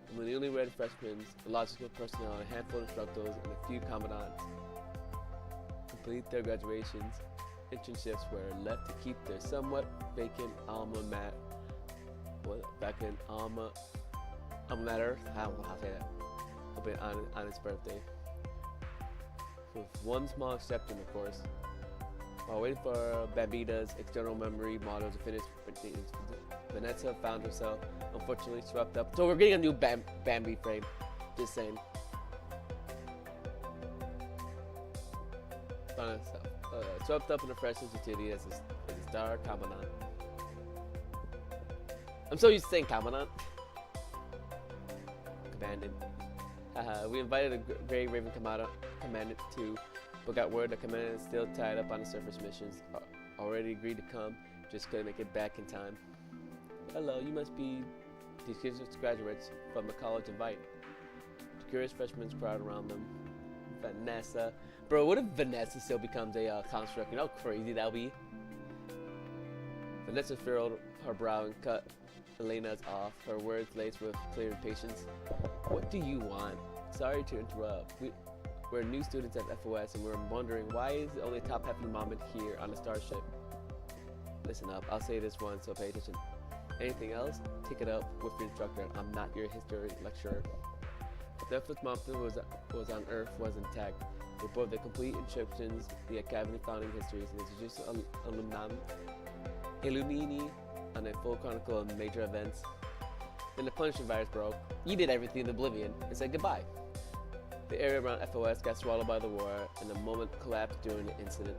From the newlywed freshmen, the logistical personnel, a handful of instructors, and a few commandants complete their graduations. Internships were left to keep their somewhat vacant alma mater. Vacant alma mater. I don't know how to say that. Open on its birthday. With one small exception, of course. While waiting for Bambita's external memory model to finish, Vanessa found herself unfortunately swept up. So we're getting a new Bambi frame. Just saying. Found herself swept up in a fresh sensitivity as a star commandant. I'm so used to saying commandant. Commandant. We invited a Grey Raven commandant to, but got word the commandant is still tied up on the surface missions. Already agreed to come, just couldn't make it back in time. Hello, you must be these graduates from the college invite. The curious freshmen crowd around them. Vanessa. Bro, what if Vanessa still becomes a construct? You know how crazy that'll be? Vanessa furrowed her brow and cut Elena's off, her words laced with clear impatience. What do you want? Sorry to interrupt. We're new students at FOS and we're wondering why is the only top happy moment here on the starship? Listen up, I'll say this once, so pay attention. Anything else? Take it up with your instructor. I'm not your history lecturer. The FOS mountain was on Earth was intact. They brought the complete inscriptions, the Academy founding histories, and introduced Illumini on a full chronicle of major events. Then the Punisher virus broke. You did everything in oblivion and said goodbye. The area around FOS got swallowed by the war, and the moment collapsed during the incident.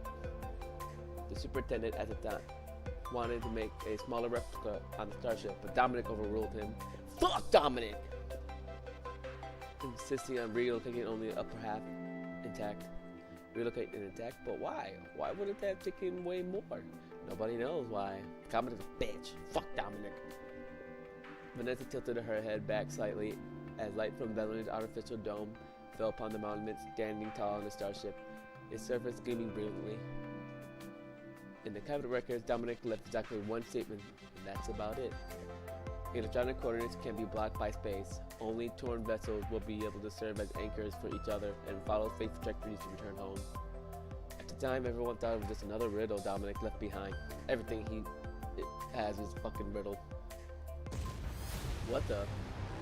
The superintendent at the time wanted to make a smaller replica on the starship, but Dominic overruled him. Fuck Dominic! Insisting on relocating only the upper half intact. Relocate it intact, but why? Why wouldn't that have taken way more? Nobody knows why. Dominic's a bitch. Fuck Dominic. Vanessa tilted her head back slightly as light from Bellini's artificial dome fell upon the monument standing tall on the starship, its surface gleaming brilliantly. In the cabinet records, Dominic left exactly one statement, and that's about it. Electronic coordinates can be blocked by space. Only torn vessels will be able to serve as anchors for each other and follow fate trajectories to return home. At the time, everyone thought it was just another riddle Dominic left behind. Everything he has is fucking riddle. What the?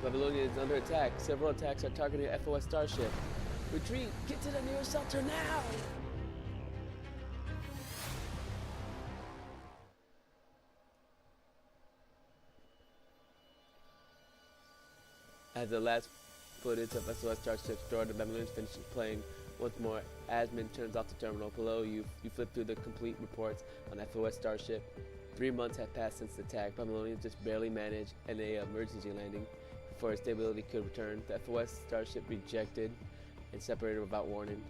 Babylonia is under attack. Several attacks are targeting the FOS starship. Retreat! Get to the nearest shelter now! As the last footage of SOS starship stored, the Babylonians finished playing once more. Asmund turns off the terminal. Below you flip through the complete reports on FOS starship. 3 months have passed since the attack. Babylonians just barely managed an emergency landing before stability could return. The FOS starship rejected and separated without warning.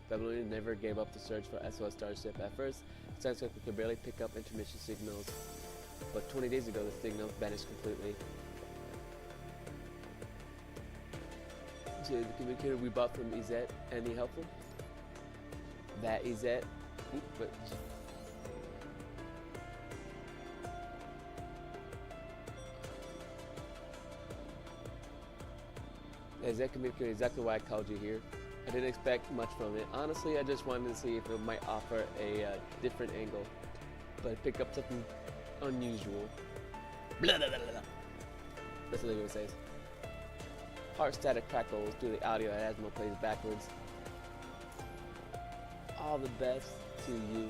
Babylonians never gave up the search for SOS starship. At first, science could barely pick up intermission signals, but 20 days ago the signal vanished completely. So the communicator we bought from Izette, any helpful? That Izette. But Izette communicated exactly why I called you here. I didn't expect much from it. Honestly, I just wanted to see if it might offer a different angle. but pick up something unusual. Blah, blah, blah, blah. That's what it says. Heart static crackles through the audio as Asmo plays backwards. All the best to you.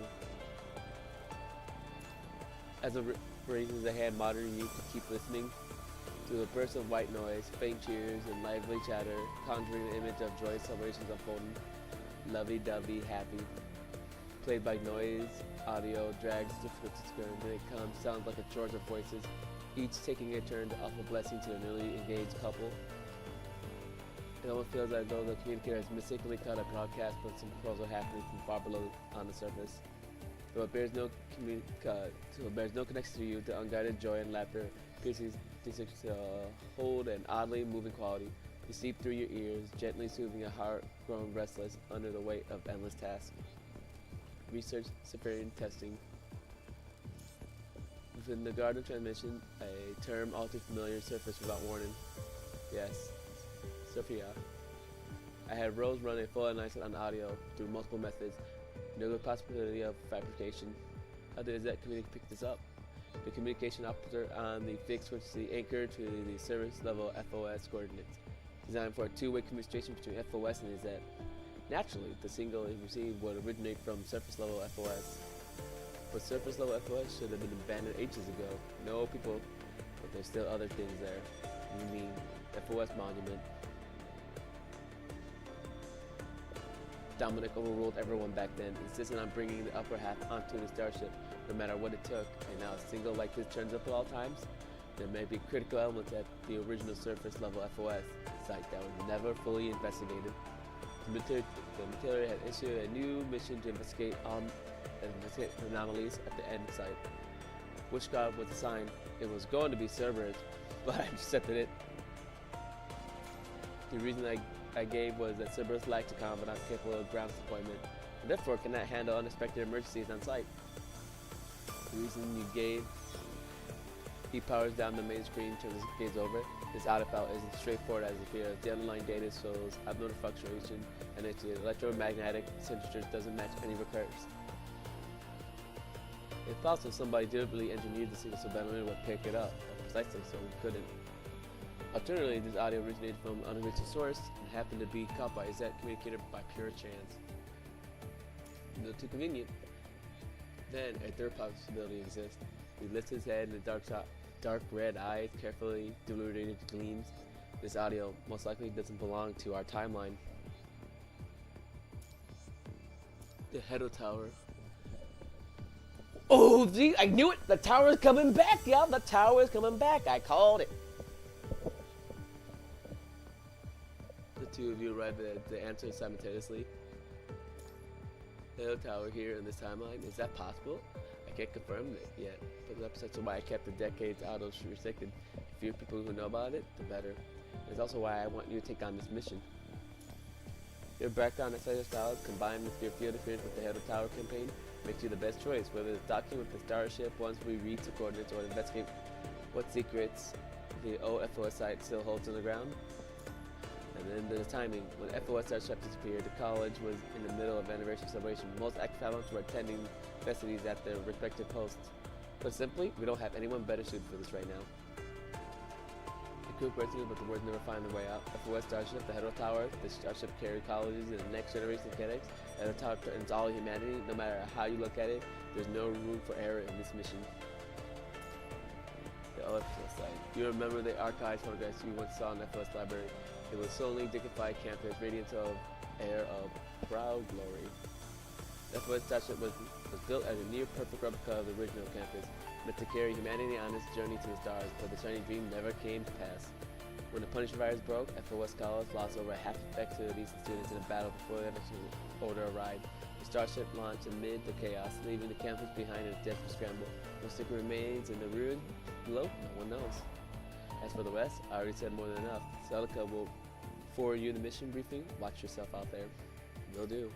As a raises a hand monitoring you to keep listening to a burst of white noise, faint cheers, and lively chatter, conjuring the image of joyous celebrations unfolding. Lovey-dovey, happy. Played by noise, audio, drags, difficult to discern. Then it comes, sounds like a chorus of voices, each taking a turn to offer blessing to a newly engaged couple. It almost feels as though the communicator has mistakenly cut a broadcast, but some controls are happening from far below on the surface. Though it bears no connection to you, the unguided joy and laughter pierces to hold an oddly moving quality. You seep through your ears, gently soothing a heart grown restless under the weight of endless tasks. Research, Safarian testing. Within the guard of transmission, a term all too familiar surfaced without warning. Yes, Sophia. I had Rose run a full analysis on audio through multiple methods. No good possibility of fabrication. How did that community pick this up? The communication operator on the fixed frequency anchored to the service level FOS coordinates, designed for a two-way communication between FOS and Z. Naturally, the signal it received would originate from surface level FOS. But surface level FOS should have been abandoned ages ago. No people, but there's still other things there. You mean FOS monument. Dominic overruled everyone back then, insisting on bringing the upper half onto the starship, no matter what it took. And now a signal like this turns up at all times. There may be critical elements at the original surface level FOS site that was never fully investigated. The military had issued a new mission to investigate anomalies at the end site. Which god was assigned? It was going to be Cerberus, but I accepted it. The reason I gave was that Cerberus lacked a confidant capable of ground deployment, and therefore cannot handle unexpected emergencies on site. The reason you gave, he powers down the main screen, turns the gaze over. This artifact isn't straightforward as it appears. The underlying data shows abnormal fluctuation, and its electromagnetic signature doesn't match any recurs. It's possible somebody deliberately engineered the signal so Benjamin would pick it up, precisely so we couldn't. Alternatively, this audio originated from an unreached source and happened to be caught by a Z communicator by pure chance. No too convenient. Then a third possibility exists. He lifts his head and the dark red eyes carefully deluded gleams. This audio most likely doesn't belong to our timeline. The Hedo Tower. Oh, gee, I knew it! The tower is coming back, y'all! The tower is coming back! I called it! The two of you arrive at the answer simultaneously. Hedo Tower here in this timeline. Is that possible? I can't confirm it yet, but that's precisely why I kept the decades auto restricted. The fewer people who know about it, the better. It's also why I want you to take on this mission. Your background as cellular style combined with your field experience with the Hedo Tower campaign makes you the best choice, whether it's docking with the starship once we reach the coordinates or investigate what secrets the OFOS site still holds on the ground. And then the timing. When FOS starship disappeared, the college was in the middle of anniversary celebration. Most active talents were attending festivities at their respective posts. Put simply, we don't have anyone better suited for this right now. The crew rescued, but the words never find their way out. FOS starship, the Hedo Tower, the starship carried colleges and the next generation of cadets. The Hedo Tower threatens all humanity. No matter how you look at it, there's no room for error in this mission. The OFOS site. You remember the archives photographs you once saw in the FOS library. It was solely dignified campus, radiant of air of proud glory. The FOS starship was built as a near-perfect replica of the original campus, meant to carry humanity on its journey to the stars, but the shiny dream never came to pass. When the Punisher virus broke, FOS college lost over half of faculties and students in a battle before the eventual order arrived. The starship launched amid the chaos, leaving the campus behind in a desperate scramble. No secret remains in the ruin below, no one knows. As for the rest, I already said more than enough. Celica will forward you the mission briefing. Watch yourself out there. Will do.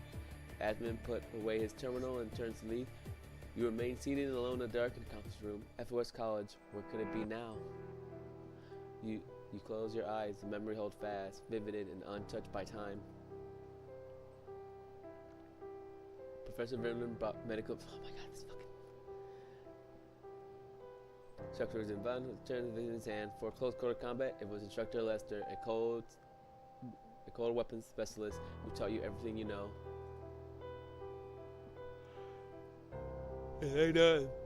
Admin put away his terminal and turns to leave. You remain seated alone in the dark in the conference room. FOS College, where could it be now? You close your eyes, the memory holds fast, vivided and untouched by time. Professor Vernon brought medical. Oh my god, this fucking. Instructor was in Van, turned in his hand. For close quarter combat, it was Instructor Lester, a cold weapons specialist who taught you everything you know.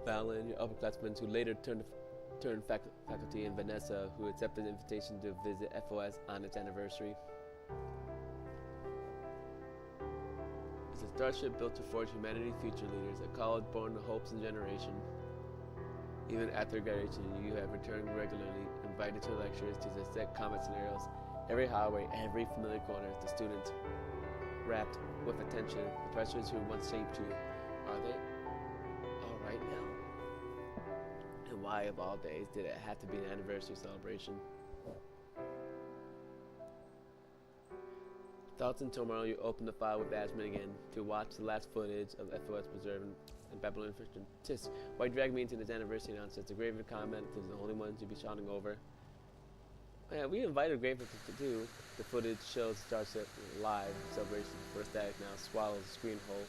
Fallon, your upperclassman who later turned faculty, and Vanessa, who accepted the invitation to visit FOS on its anniversary. It's a starship built to forge humanity's future leaders, a college born to hopes and generation. Even after graduation, you have returned regularly, invited to lectures to dissect combat scenarios, every highway, every familiar corner, the students wrapped with attention, the professors who once shaped you. Are they all right now? And why of all days did it have to be an anniversary celebration? Thoughts and turmoil, you open the file with Ashman again to watch the last footage of FOS preserved in Babylonian fiction. Tis, why drag me into this anniversary nonsense? The Graven comment is the only one to be shouting over. Yeah, we invited Graven to do. The footage shows Starship live celebration for Static now swallows the screen hole.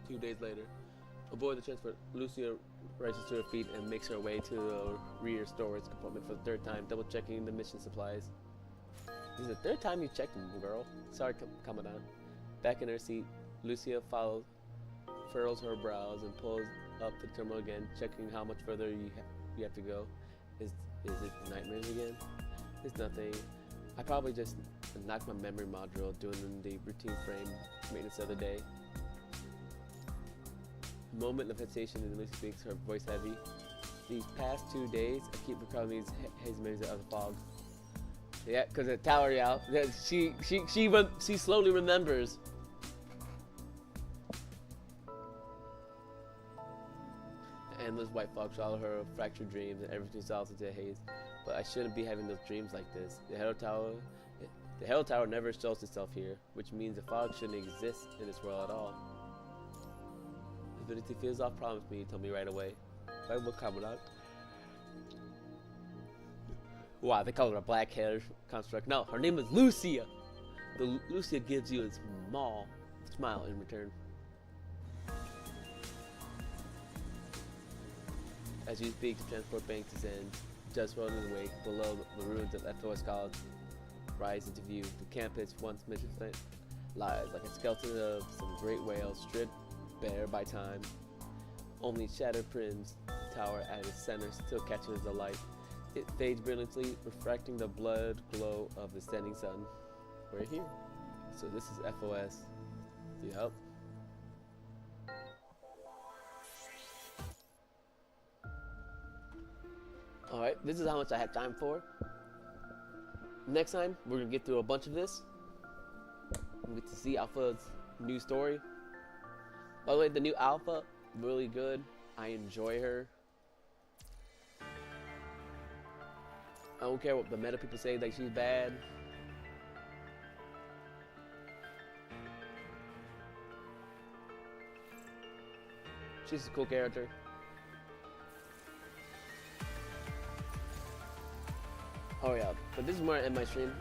Two days later, aboard the transport, Lucia rises to her feet and makes her way to the rear storage compartment for the third time, double checking the mission supplies. This is the third time you checked them, girl. Sorry, Commandant. Back in her seat, Lucia furrows her brows and pulls up the terminal again, checking how much further you have to go. Is it nightmares again? It's nothing. I probably just knocked my memory module doing the routine frame maintenance of the day. Moment of hesitation, and Lucy speaks, her voice heavy. These past 2 days, I keep recalling these hazy memories of the fog. Yeah, because the tower, yeah. She slowly remembers. Endless white fog swallow her fractured dreams, and everything dissolves into a haze. But I shouldn't be having those dreams like this. The Hell Tower never shows itself here, which means the fog shouldn't exist in this world at all. If anything feels off, promise me, tell me right away. I will come out. Wow, they call her a black hair construct. No, her name is Lucia. Lucia gives you a smile in return. As you speak, the transport bank descends, just rolling in the wake. Below, the ruins of FOS College rise into view. The campus, once mentioned, lies like a skeleton of some great whale, stripped bare by time. Only shattered Prim's tower at its center still catches the light. It fades brilliantly, refracting the blood glow of the setting sun. We're here. So this is FOS. Yep. Alright, this is how much I have time for. Next time, we're gonna get through a bunch of this. We get to see Alpha's new story. By the way, the new Alpha, really good. I enjoy her. I don't care what the meta people say, like she's bad. She's a cool character. Oh yeah, but this is where I end my stream.